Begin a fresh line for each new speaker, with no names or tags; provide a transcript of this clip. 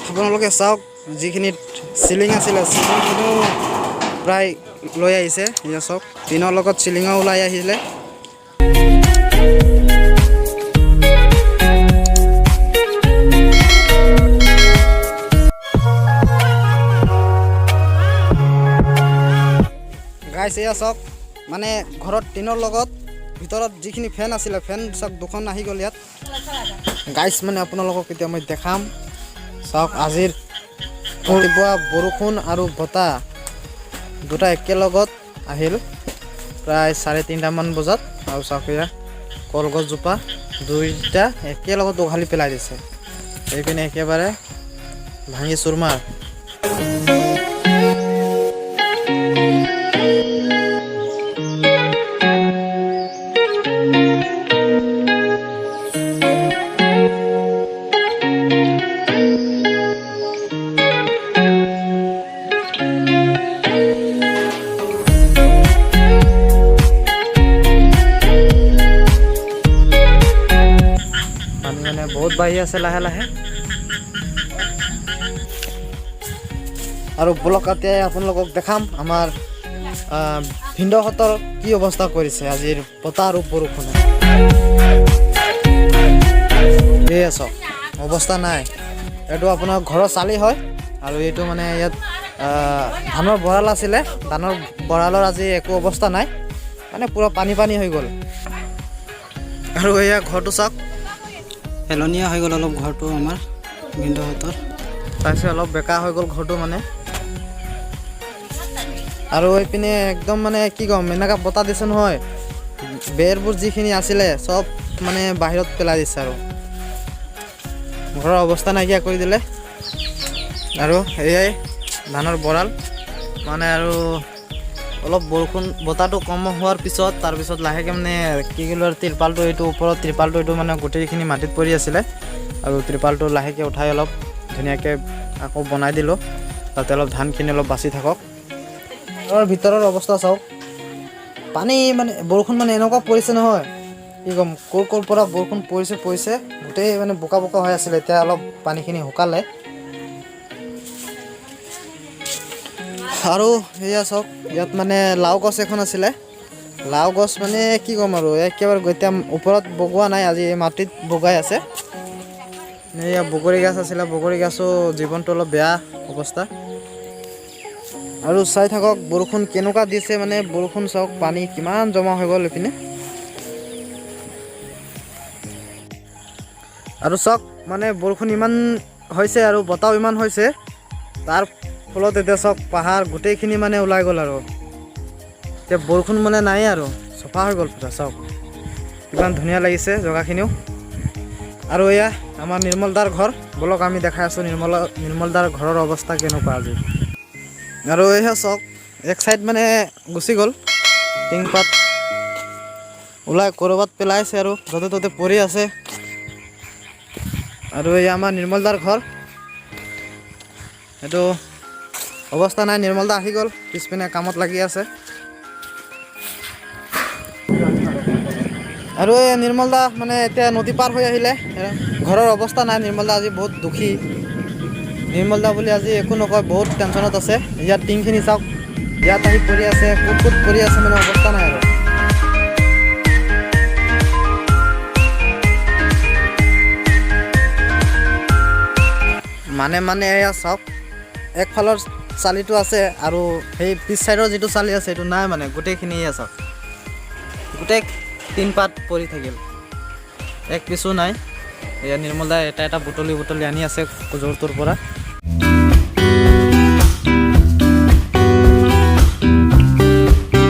আপোনালোকে চাওক যিখিনি চিলিং আছিলে চিলিংখিনিও প্ৰায় লৈ আহিছে এয়া চাওক টিনৰ লগত চিলিঙো ওলাই আহিলে গাইছ এয়া চাওক মানে ঘৰত টিনৰ লগত ভিতৰত যিখিনি ফেন আছিলে ফেন চাওক দুখন আহি গ'ল ইয়াত গাইছ মানে আপোনালোকক এতিয়া মই দেখাম চাওক আজিৰ ৰাতিপুৱা বৰষুণ আৰু বতাহ দুটা একেলগত আহিল প্ৰায় 3:30 মান বজাত আৰু চাওক এয়া কলগছজোপা দুইটা একেলগত উঘালি পেলাই দিছে এইপিনে একেবাৰে ভাঙি চুৰমাৰ বহুত বাঢ়ি আছে লাহে লাহে আৰু ব্লক এতিয়া আপোনালোকক দেখাম আমাৰ ভিন্দহঁতৰ কি অৱস্থা কৰিছে আজিৰ বতাহ আৰু বৰষুণে এই আছ অৱস্থা নাই এইটো আপোনাৰ ঘৰৰ চালি হয় আৰু এইটো মানে ইয়াত ধানৰ ভঁৰাল আছিলে ধানৰ ভঁৰালৰ আজি একো অৱস্থা নাই মানে পুৰা পানী পানী হৈ গ'ল আৰু এয়া ঘৰটো চাওক পেলনীয়া হৈ গ'ল অলপ ঘৰটো আমাৰ ভিন্দহঁতৰ তাৰপিছত অলপ বেকা হৈ গ'ল ঘৰটো মানে আৰু এইপিনে একদম মানে কি ক'ম এনেকুৱা বতাহ দিছে নহয় বেৰবোৰ যিখিনি আছিলে চব মানে বাহিৰত পেলাই দিছে আৰু ঘৰৰ অৱস্থা নাইকিয়া কৰি দিলে আৰু এয়াই ধানৰ ভঁৰাল মানে আৰু অলপ বৰষুণ বতাহটো কম হোৱাৰ পিছত তাৰপিছত লাহেকৈ মানে কি কৰিলোঁ আৰু ত্ৰিপালটো এইটো ওপৰত ত্ৰিপালটো এইটো মানে গোটেইখিনি মাটিত পৰি আছিলে আৰু ত্ৰিপালটো লাহেকৈ উঠাই অলপ ধুনীয়াকৈ আকৌ বনাই দিলোঁ তাতে অলপ ধানখিনি অলপ বাচি থাকক ঘৰৰ ভিতৰৰ অৱস্থা চাওক পানী মানে বৰষুণ মানে এনেকুৱা পৰিছে নহয় কি ক'ম ক'ৰ পৰা বৰষুণ পৰিছে গোটেই মানে বোকা বোকা হৈ আছিলে এতিয়া অলপ পানীখিনি শুকালে আৰু এয়া চাওক ইয়াত মানে লাও গছ এখন আছিলে লাও গছ মানে কি ক'ম আৰু একেবাৰে এতিয়া ওপৰত বগোৱা নাই আজি মাটিত বগাই আছে এয়া বগৰী গছ আছিলে বগৰী গছো জীৱনটো অলপ বেয়া অৱস্থা আৰু চাই থাকক বৰষুণ কেনেকুৱা দিছে মানে বৰষুণ চাওক পানী কিমান জমা হৈ গ'ল এইপিনে আৰু চাওক মানে বৰষুণ ইমান হৈছে আৰু বতাহও ইমান হৈছে তাৰ ফলত এতিয়া চাওক পাহাৰ গোটেইখিনি মানে ওলাই গ'ল আৰু এতিয়া বৰষুণ মানে নাই আৰু চফা হৈ গ'ল পুৰা চাওক ইমান ধুনীয়া লাগিছে জেগাখিনিও আৰু এয়া আমাৰ নিৰ্মলদাৰ ঘৰ বলক আমি দেখাই আছোঁ নিৰ্মলদাৰ ঘৰৰ অৱস্থা কেনেকুৱা আজি আৰু এয়া চাওক এক চাইড মানে গুচি গ'ল টিংপাত ওলাই ক'ৰবাত পেলাইছে আৰু য'তে ত'তে পৰি আছে আৰু এয়া আমাৰ নিৰ্মলদাৰ ঘৰ এইটো অৱস্থা নাই নিৰ্মলদা আহি গ'ল পিছপিনে কামত লাগি আছে আৰু এই নিৰ্মলদা মানে এতিয়া নদী পাৰ হৈ আহিলে ঘৰৰ অৱস্থা নাই নিৰ্মলদা আজি বহুত দুখী নিৰ্মলদা বুলি আজি একো নকয় বহুত টেনশ্যনত আছে ইয়াত টিংখিনি চাওক ইয়াত আহি পৰি আছে ক'ত পৰি আছে মানে অৱস্থা নাই আৰু মানে এয়া চাওক একফালৰ চালিটো আছে আৰু সেই পিছ চাইডৰ যিটো চালি আছে সেইটো নাই মানে গোটেইখিনি আছে গোটেই টিনপাত পৰি থাকিল এক পিছো নাই এয়া নিৰ্মলদাই এটা বুটলি আনি আছে য'ৰ তোৰ পৰা